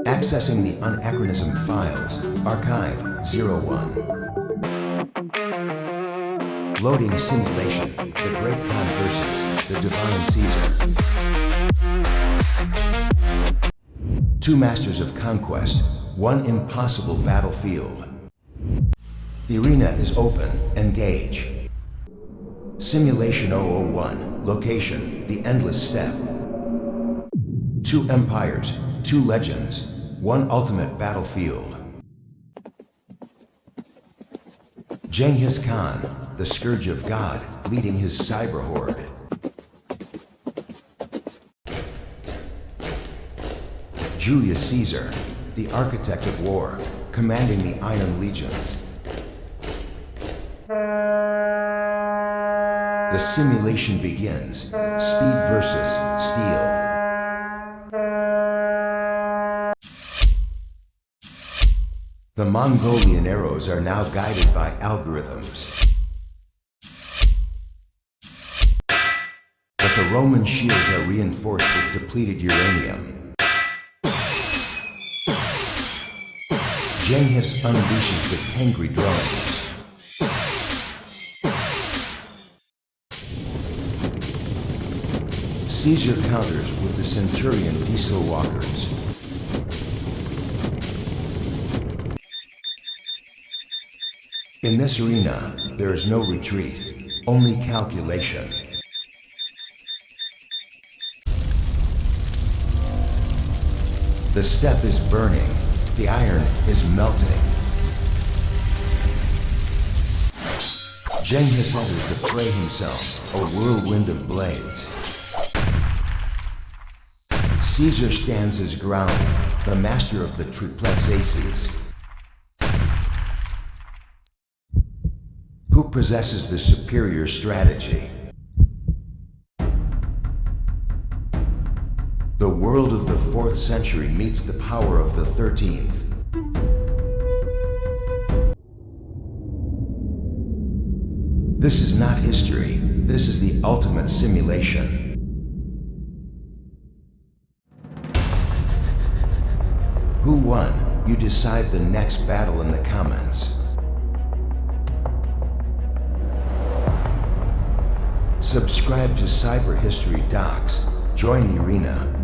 Accessing the Anachronism files, Archive 01. Loading simulation, the Great Khan versus the Divine Caesar. Two masters of conquest, one impossible battlefield. The arena is open, engage. Simulation 001, location, the endless steppe. Two empires, two legends, one ultimate battlefield. Genghis Khan, the scourge of God, leading his Cyber-Horde. Julius Caesar, the architect of war, commanding the Iron Legions. The simulation begins, speed versus steel. The Mongolian arrows are now guided by algorithms. But the Roman shields are reinforced with depleted uranium. Genghis unleashes the Tengri drones. Caesar counters with the Centurion diesel walkers. In this arena, there is no retreat, only calculation. The steppe is burning, the iron is melting. Genghis enters the fray himself, a whirlwind of blades. Caesar stands his ground, the master of the triplex aces. Who possesses the superior strategy? The world of the 4th century meets the power of the 13th. This is not history, this is the ultimate simulation. Who won? You decide the next battle in the comments. Subscribe to Cyber History Docs. Join the arena.